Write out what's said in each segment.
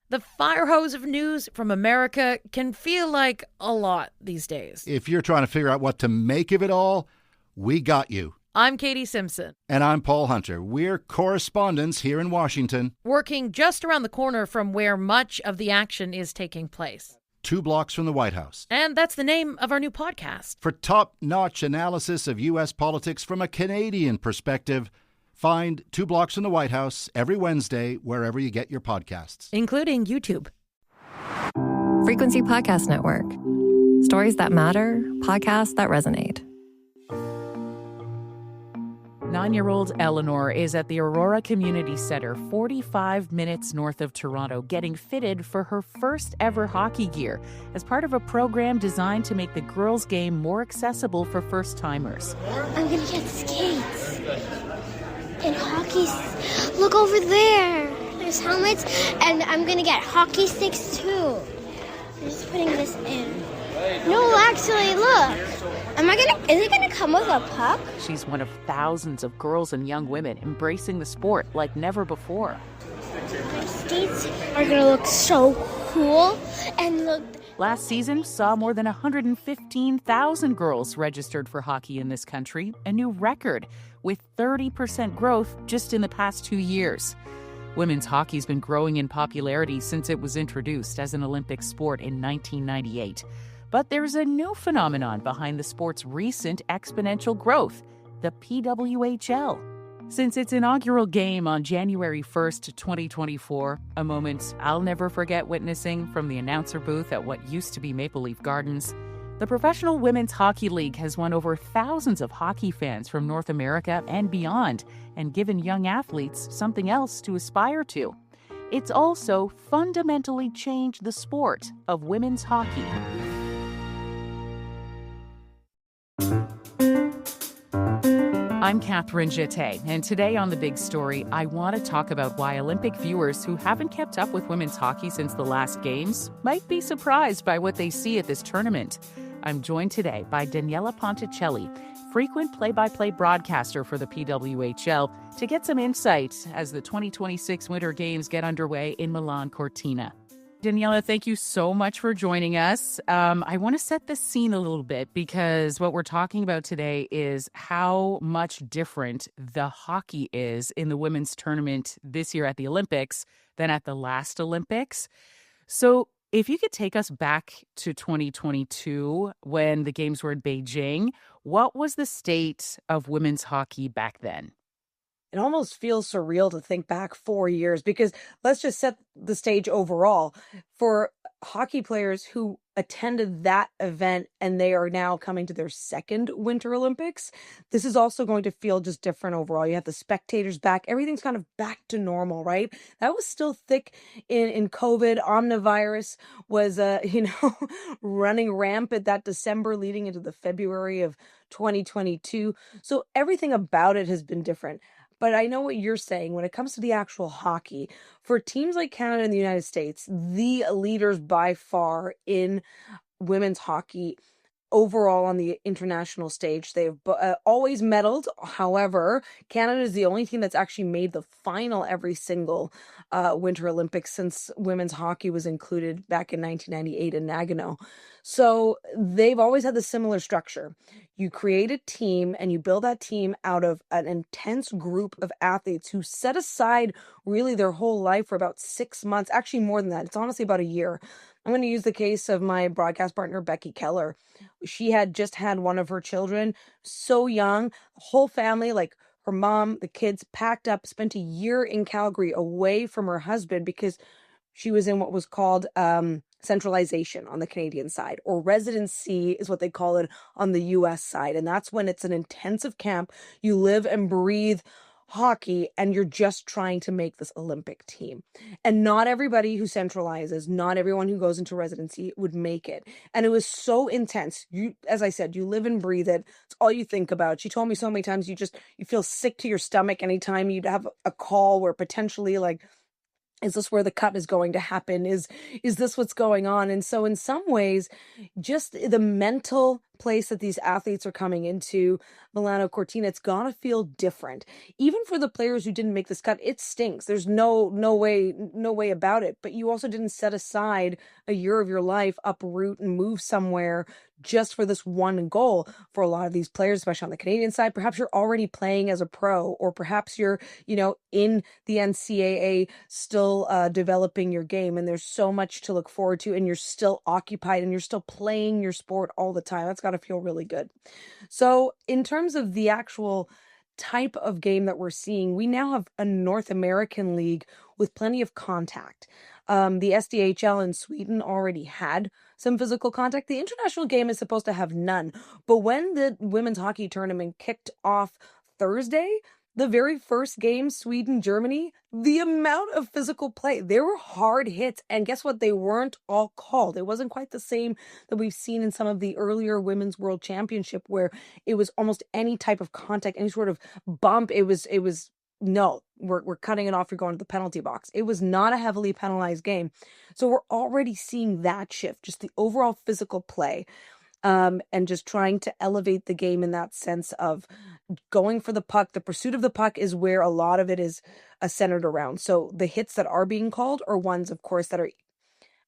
The fire hose of news from America can feel like a lot these days. If you're trying to figure out what to make of it all, we got you. I'm Katie Simpson. And I'm Paul Hunter. We're correspondents here in Washington, working just around the corner from where much of the action is taking place. 2 blocks from the White House. And that's the name of our new podcast. For top-notch analysis of U.S. politics from a Canadian perspective, find 2 blocks from the White House every Wednesday wherever you get your podcasts. Including YouTube. Frequency Podcast Network. Stories that matter, podcasts that resonate. 9-year-old Eleanor is at the Aurora Community Center, 45 minutes north of Toronto, getting fitted for her first ever hockey gear as part of a program designed to make the girls' game more accessible for first-timers. I'm going to get skates and hockey. Look over there. There's helmets, and I'm going to get hockey sticks too. I'm just putting this in. No, actually, look. Is it gonna come with a puck? She's one of thousands of girls and young women embracing the sport like never before. My skates are gonna look so cool. And look. Last season saw more than 115,000 girls registered for hockey in this country, a new record, with 30% growth just in the past 2 years. Women's hockey's been growing in popularity since it was introduced as an Olympic sport in 1998. But there's a new phenomenon behind the sport's recent exponential growth, the Pwhl. Since its inaugural game on January 1st, 2024, a moment I'll never forget witnessing from the announcer booth at what used to be Maple Leaf Gardens, the Professional Women's Hockey League has won over thousands of hockey fans from North America and beyond and given young athletes something else to aspire to. It's also fundamentally changed the sport of women's hockey. I'm Catherine Jette, and today on The Big Story, I want to talk about why Olympic viewers who haven't kept up with women's hockey since the last games might be surprised by what they see at this tournament. I'm joined today by Daniella Ponticelli, frequent play-by-play broadcaster for the Pwhl, to get some insight as the 2026 Winter Games get underway in Milano Cortina. Daniella, thank you so much for joining us. I want to set the scene a little bit because what we're talking about today is how much different the hockey is in the women's tournament this year at the Olympics than at the last Olympics. So if you could take us back to 2022 when the games were in Beijing, what was the state of women's hockey back then? It almost feels surreal to think back 4 years because let's just set the stage overall for hockey players who attended that event and they are now coming to their second Winter Olympics. This is also going to feel just different overall. You have the spectators back. Everything's kind of back to normal, right? That was still thick in COVID. Omnivirus was, running rampant that December leading into the February of 2022. So everything about it has been different. But I know what you're saying when it comes to the actual hockey. For teams like Canada and the United States, the leaders by far in women's hockey overall on the international stage, they've always medaled. However, Canada is the only team that's actually made the final every single Winter Olympics since women's hockey was included back in 1998 in Nagano. So they've always had the similar structure. You create a team and you build that team out of an intense group of athletes who set aside really their whole life for about 6 months, actually more than that. It's honestly about a year. I'm going to use the case of my broadcast partner, Becky Keller. She had just had one of her children, so young, the whole family, like her mom, the kids, packed up, spent a year in Calgary away from her husband because she was in what was called centralization on the Canadian side, or residency is what they call it on the U.S. side. And that's when it's an intensive camp. You live and breathe hockey and you're just trying to make this Olympic team. And not everybody who centralizes, not everyone who goes into residency would make it. And it was so intense. You, as I said, you live and breathe it. It's all you think about. She told me so many times you feel sick to your stomach anytime you'd have a call where potentially is this where the cut is going to happen? Is this what's going on? And so in some ways, just the mental place that these athletes are coming into, Milano Cortina, it's gonna feel different. Even for the players who didn't make this cut, it stinks. There's no way about it. But you also didn't set aside a year of your life, uproot and move somewhere just for this one goal. For a lot of these players, especially on the Canadian side, perhaps you're already playing as a pro, or perhaps you're, in the NCAA still developing your game, and there's so much to look forward to, and you're still occupied and you're still playing your sport all the time. That's got to feel really good. So, in terms of the actual type of game that we're seeing, we now have a North American league with plenty of contact. The SDHL in Sweden already had some physical contact. The international game is supposed to have none. But when the women's hockey tournament kicked off Thursday, the very first game, Sweden, Germany, the amount of physical play, there were hard hits. And guess what? They weren't all called. It wasn't quite the same that we've seen in some of the earlier Women's World Championship, where it was almost any type of contact, any sort of bump. It was no, we're cutting it off. You're going to the penalty box. It was not a heavily penalized game. So we're already seeing that shift, just the overall physical play. And just trying to elevate the game in that sense of going for the puck. The pursuit of the puck is where a lot of it is centered around. So the hits that are being called are ones, of course, that are,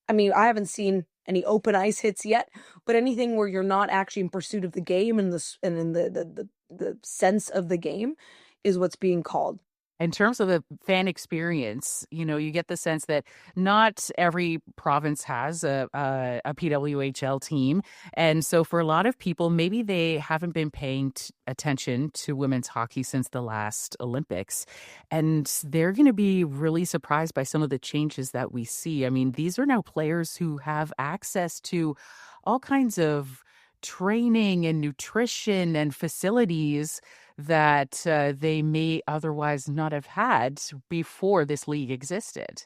I haven't seen any open ice hits yet, but anything where you're not actually in pursuit of the game and in the sense of the game is what's being called. In terms of the fan experience, you get the sense that not every province has a PWHL team. And so for a lot of people, maybe they haven't been paying attention to women's hockey since the last Olympics. And they're going to be really surprised by some of the changes that we see. These are now players who have access to all kinds of training and nutrition and facilities that they may otherwise not have had before this league existed.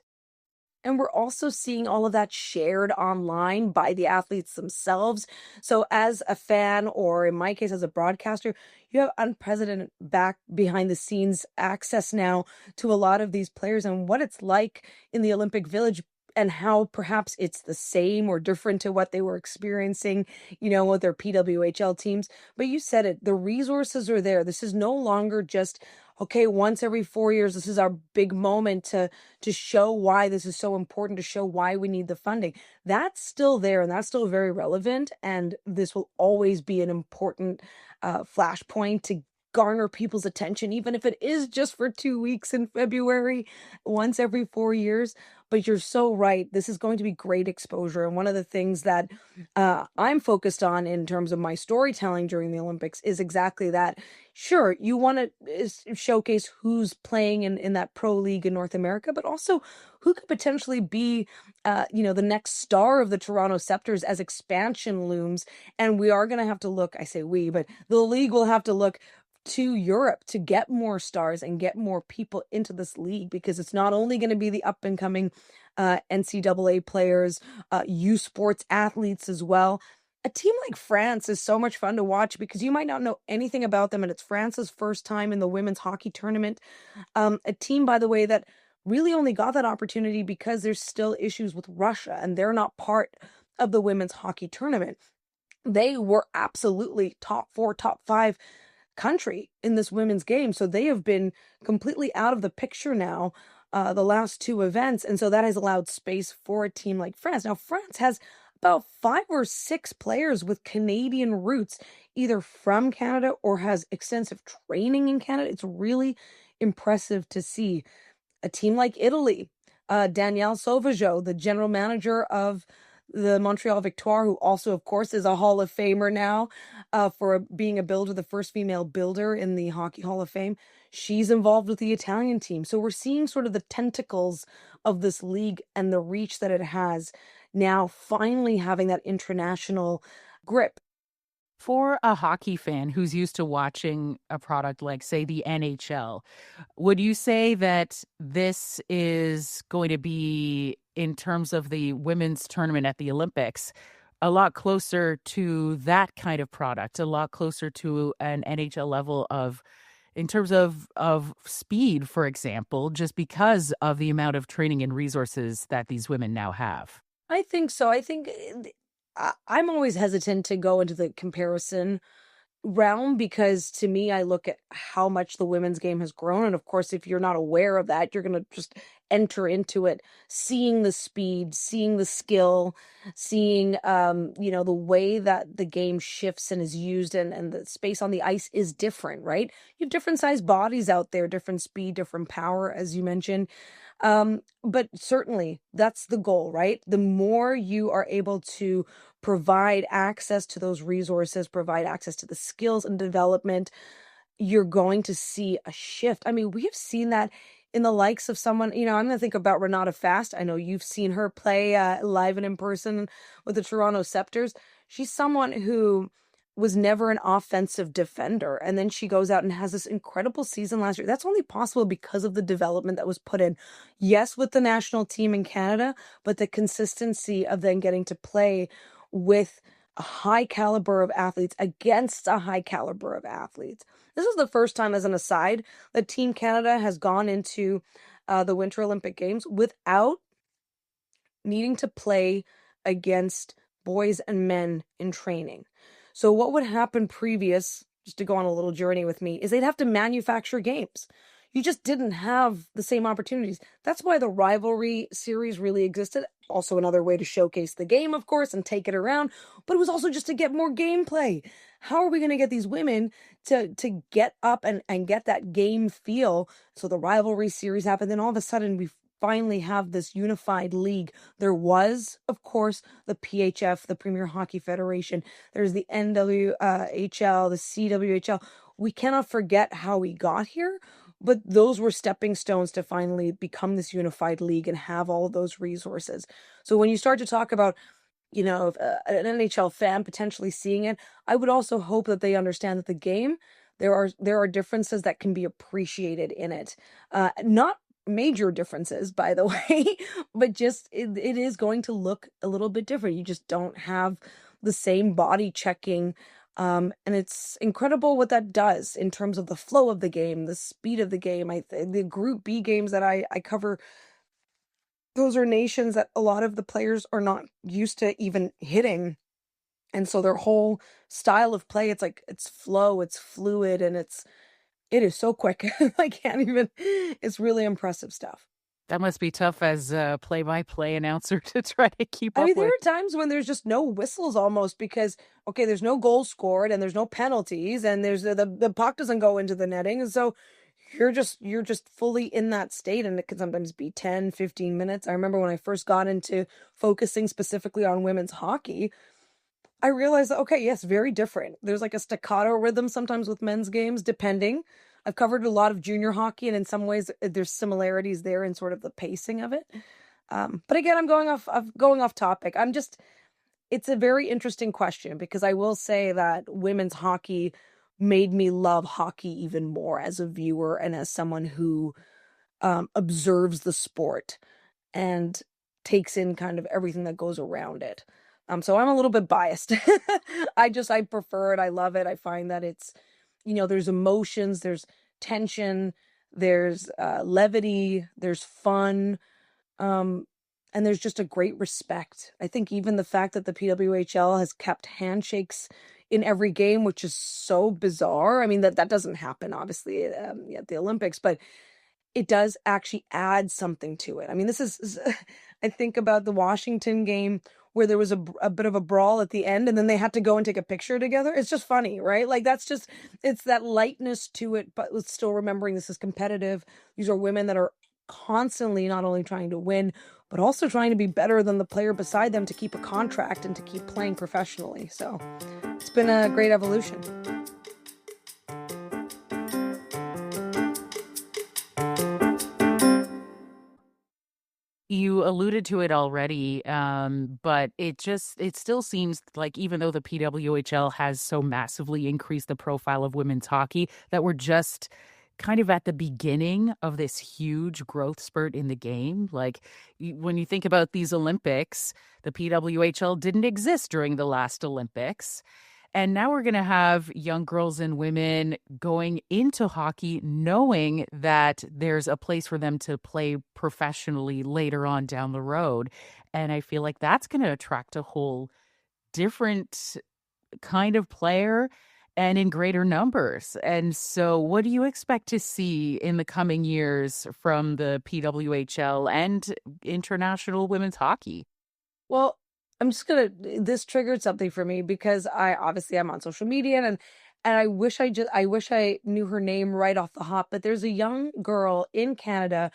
And we're also seeing all of that shared online by the athletes themselves. So as a fan, or in my case, as a broadcaster, you have unprecedented back behind the scenes access now to a lot of these players and what it's like in the Olympic Village, and how perhaps it's the same or different to what they were experiencing, with their PWHL teams. But you said it, the resources are there. This is no longer just, okay, once every 4 years, this is our big moment to show why this is so important, to show why we need the funding. That's still there, and that's still very relevant. And this will always be an important flashpoint to garner people's attention, even if it is just for 2 weeks in February, once every 4 years. But you're so right. This is going to be great exposure. And one of the things that I'm focused on in terms of my storytelling during the Olympics is exactly that. Sure, you want to showcase who's playing in that pro league in North America, but also who could potentially be, the next star of the Toronto Scepters as expansion looms. And we are going to have to look, I say we, but the league will have to look to Europe to get more stars and get more people into this league, because it's not only going to be the up and coming NCAA players, U Sports athletes as well. A team like France is so much fun to watch because you might not know anything about them, and it's France's first time in the women's hockey tournament. A team, by the way, that really only got that opportunity because there's still issues with Russia and they're not part of the women's hockey tournament. They were absolutely top 4, top 5 country in this women's game. So they have been completely out of the picture now, the last 2 events. And so that has allowed space for a team like France. Now, France has about 5 or 6 players with Canadian roots, either from Canada or has extensive training in Canada. It's really impressive to see. A team like Italy, Danielle Sauvageau, the general manager of the Montreal Victoire, who also, of course, is a Hall of Famer now for being a builder, the first female builder in the Hockey Hall of Fame. She's involved with the Italian team. So we're seeing sort of the tentacles of this league and the reach that it has now finally having that international grip. For a hockey fan who's used to watching a product like, say, the NHL, would you say that this is going to be, in terms of the women's tournament at the Olympics, a lot closer to that kind of product, a lot closer to an NHL level in terms of speed, for example, just because of the amount of training and resources that these women now have? I think so. I think I'm always hesitant to go into the comparison realm because to me, I look at how much the women's game has grown. And of course, if you're not aware of that, you're going to just enter into it, seeing the speed, seeing the skill, seeing, the way that the game shifts and is used and the space on the ice is different, right? You have different sized bodies out there, different speed, different power, as you mentioned. But certainly that's the goal, right? The more you are able to provide access to those resources, provide access to the skills and development, you're going to see a shift. I mean, we have seen that in the likes of someone, I'm going to think about Renata Fast. I know you've seen her play live and in person with the Toronto Scepters. She's someone who was never an offensive defender. And then she goes out and has this incredible season last year. That's only possible because of the development that was put in. Yes, with the national team in Canada, but the consistency of then getting to play with a high caliber of athletes against a high caliber of athletes. This is the first time, as an aside, that Team Canada has gone into the Winter Olympic Games without needing to play against boys and men in training. So what would happen previous, just to go on a little journey with me, is they'd have to manufacture games. You just didn't have the same opportunities. That's why the rivalry series really existed. Also another way to showcase the game, of course, and take it around. But it was also just to get more gameplay. How are we going to get these women to get up and get that game feel? So the rivalry series happened. Then all of a sudden we finally have this unified league. There was, of course, the PHF, the Premier Hockey Federation. There's the NWHL, the CWHL. We cannot forget how we got here, but those were stepping stones to finally become this unified league and have all of those resources. So when you start to talk about, an NHL fan potentially seeing it, I would also hope that they understand that the game, there are differences that can be appreciated in it. Not major differences, by the way, but just it is going to look a little bit different. You just don't have the same body checking. And it's incredible what that does in terms of the flow of the game, the speed of the game. The Group B games that I cover, those are nations that a lot of the players are not used to even hitting. And so their whole style of play, it's flow, it's fluid, and it is so quick. I can't even, it's really impressive stuff. That must be tough as a play-by-play announcer to try to keep up I mean, there with. are times when there's just no whistles almost because, okay, there's no goals scored and there's no penalties and there's the puck doesn't go into the netting. And so you're just fully in that state, and it can sometimes be 10, 15 minutes. I remember when I first got into focusing specifically on women's hockey, I realized that, okay, yes, very different. There's like a staccato rhythm sometimes with men's games, depending. I've covered a lot of junior hockey, and in some ways there's similarities there in sort of the pacing of it. But again, I'm going off topic. It's a very interesting question because I will say that women's hockey made me love hockey even more as a viewer and as someone who observes the sport and takes in kind of everything that goes around it. So I'm a little bit biased. I prefer it. I love it. I find that it's, there's emotions, there's tension, there's levity, there's fun, and there's just a great respect. I think even the fact that the PWHL has kept handshakes in every game, which is so bizarre. I mean, that doesn't happen, obviously, at the Olympics, but it does actually add something to it. I mean, this is I think about the Washington game where there was a bit of a brawl at the end and then they had to go and take a picture together. It's just funny, right? Like it's that lightness to it, but with still remembering this is competitive. These are women that are constantly not only trying to win, but also trying to be better than the player beside them to keep a contract and to keep playing professionally. So it's been a great evolution. You alluded to it already, but it still seems like even though the PWHL has so massively increased the profile of women's hockey, that we're just kind of at the beginning of this huge growth spurt in the game. Like when you think about these Olympics, the PWHL didn't exist during the last Olympics. And now we're going to have young girls and women going into hockey knowing that there's a place for them to play professionally later on down the road. And I feel like that's going to attract a whole different kind of player and in greater numbers. And so, what do you expect to see in the coming years from the PWHL and international women's hockey? Well, I'm just gonna this triggered something for me because I'm on social media and I wish I knew her name right off the hop, but there's a young girl in Canada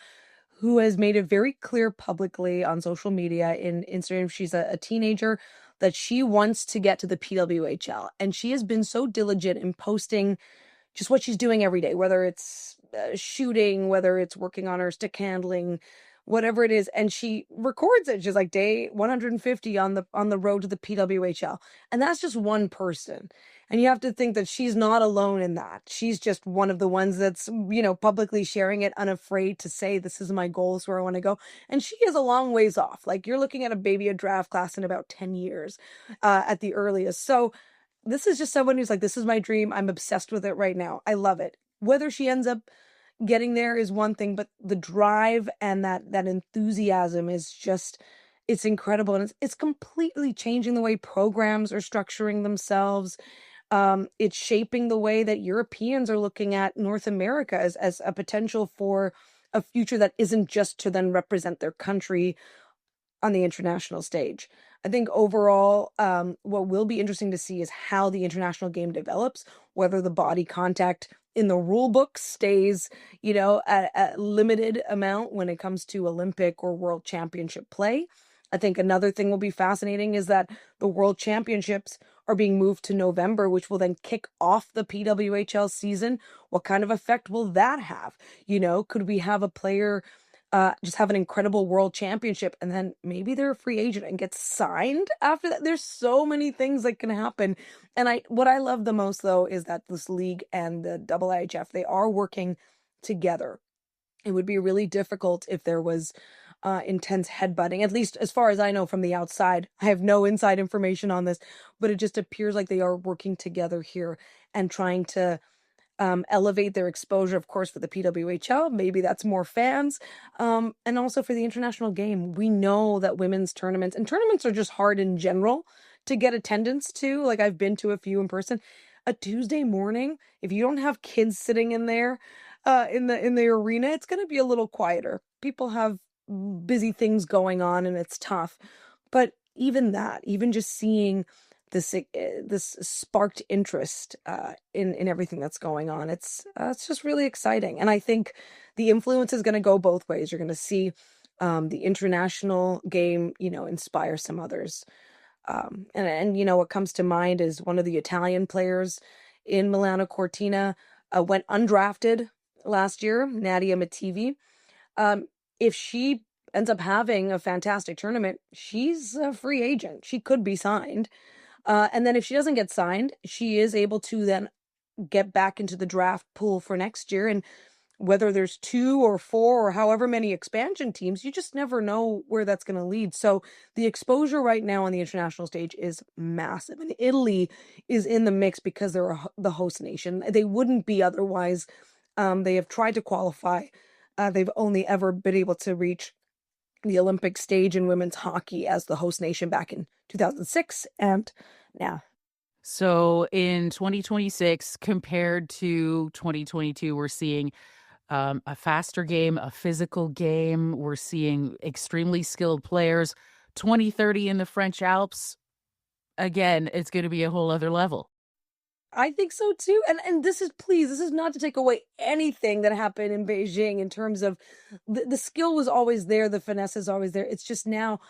who has made it very clear publicly on social media in Instagram. She's a teenager that she wants to get to the PWHL, and she has been so diligent in posting just what she's doing every day, whether it's shooting, whether it's working on her stick handling, whatever it is, and she records it. She's like day 150 on the road to the PWHL, and that's just one person. And you have to think that she's not alone in that. She's just one of the ones that's publicly sharing it, unafraid to say this is my goals where I want to go. And she is a long ways off. Like you're looking at a draft class in about 10 years, at the earliest. So this is just someone who's like, this is my dream. I'm obsessed with it right now. I love it. Whether she ends up getting there is one thing, but the drive and that enthusiasm is just, it's incredible. And it's completely changing the way programs are structuring themselves. It's shaping the way that Europeans are looking at North America as a potential for a future that isn't just to then represent their country on the international stage. I think overall, what will be interesting to see is how the international game develops, whether the body contact in the rule book stays, at a limited amount when it comes to Olympic or World Championship play. I think another thing will be fascinating is that the World Championships are being moved to November, which will then kick off the PWHL season. What kind of effect will that have? Could we have a player just have an incredible world championship and then maybe they're a free agent and get signed after that? There's so many things that can happen. And what I love the most though is that this league and the IIHF, they are working together. It would be really difficult if there was intense headbutting, at least as far as I know from the outside. I have no inside information on this, but it just appears like they are working together here and trying to elevate their exposure, of course, for the PWHL. Maybe that's more fans. And also for the international game. We know that women's tournaments, and tournaments are just hard in general to get attendance to. Like I've been to a few in person. A Tuesday morning, if you don't have kids sitting in there in the arena, it's going to be a little quieter. People have busy things going on and it's tough. But even just seeing this sparked interest in everything that's going on. It's just really exciting, and I think the influence is going to go both ways. You're going to see the international game, inspire some others, and what comes to mind is one of the Italian players in Milano Cortina went undrafted last year, Nadia Mativi. If she ends up having a fantastic tournament, she's a free agent. She could be signed. And then if she doesn't get signed, she is able to then get back into the draft pool for next year. And whether there's 2 or 4 or however many expansion teams, you just never know where that's going to lead. So the exposure right now on the international stage is massive. And Italy is in the mix because they're the host nation. They wouldn't be otherwise. They have tried to qualify. They've only ever been able to reach the Olympic stage in women's hockey as the host nation back in 2006 and now. So in 2026 compared to 2022, we're seeing a faster game, a physical game. We're seeing extremely skilled players. 2030 in the French Alps, again, it's going to be a whole other level. I think so too. And this is not to take away anything that happened in Beijing in terms of the skill was always there. The finesse is always there. It's just now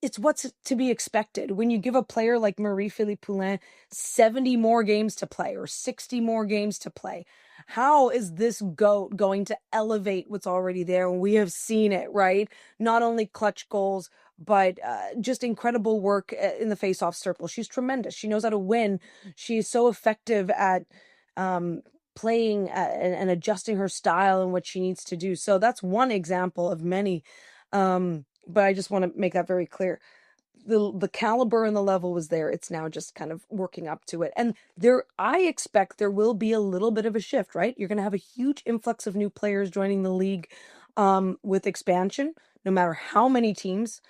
it's what's to be expected when you give a player like Marie-Philippe Pwhl 70 more games to play or 60 more games to play. How is this GOAT going to elevate what's already there? And we have seen it, right? Not only clutch goals, but just incredible work in the face-off circle. She's tremendous. She knows how to win. She's so effective at playing and adjusting her style and what she needs to do. So that's one example of many. But I just want to make that very clear. The caliber and the level was there. It's now just kind of working up to it. And I expect there will be a little bit of a shift, right? You're going to have a huge influx of new players joining the league with expansion, no matter how many teams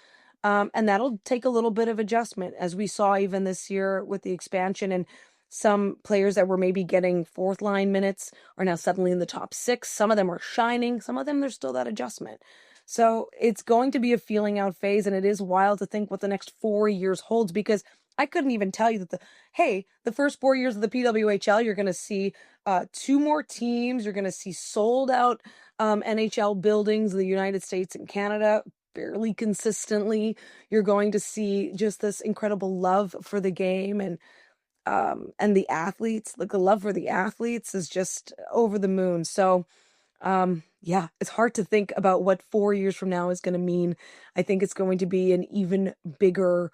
And that'll take a little bit of adjustment, as we saw even this year with the expansion. And some players that were maybe getting fourth line minutes are now suddenly in the top six. Some of them are shining. Some of them, there's still that adjustment. So it's going to be a feeling out phase. And it is wild to think what the next 4 years holds, because I couldn't even tell you that the first 4 years of the PWHL, you're going to see 2 more teams. You're going to see sold out NHL buildings in the United States and Canada fairly consistently. You're going to see just this incredible love for the game and the athletes. Like, the love for the athletes is just over the moon. So yeah, it's hard to think about what 4 years from now is going to mean. I think it's going to be an even bigger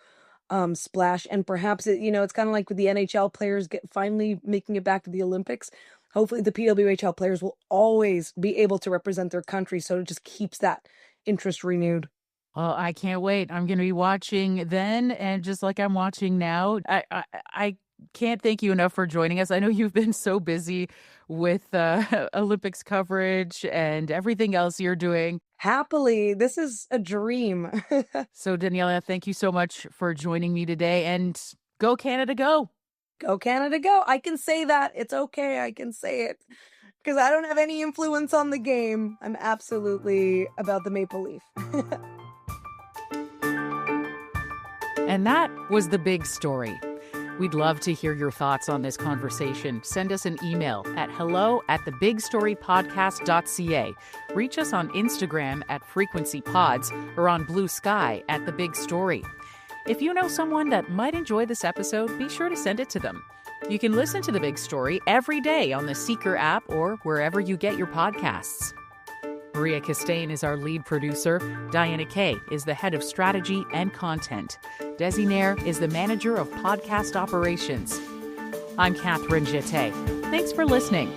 splash. And perhaps it's kind of like with the NHL players finally making it back to the Olympics. Hopefully the PWHL players will always be able to represent their country, so it just keeps that interest renewed. Well, I can't wait. I'm going to be watching then, and just like I'm watching now. I can't thank you enough for joining us. I know you've been so busy with Olympics coverage and everything else you're doing. Happily, this is a dream. So, Daniella, thank you so much for joining me today, and go Canada, go. Go Canada, go. I can say that. It's okay. I can say it because I don't have any influence on the game. I'm absolutely about the Maple Leaf. And that was the big story. We'd love to hear your thoughts on this conversation. Send us an email at hello@thebigstorypodcast.ca. Reach us on Instagram at FrequencyPods or on Blue Sky at The Big Story. If you know someone that might enjoy this episode, be sure to send it to them. You can listen to The Big Story every day on the Seeker app or wherever you get your podcasts. Maria Costain is our lead producer. Diana Kay is the head of strategy and content. Desi Nair is the manager of podcast operations. I'm Catherine Jette. Thanks for listening.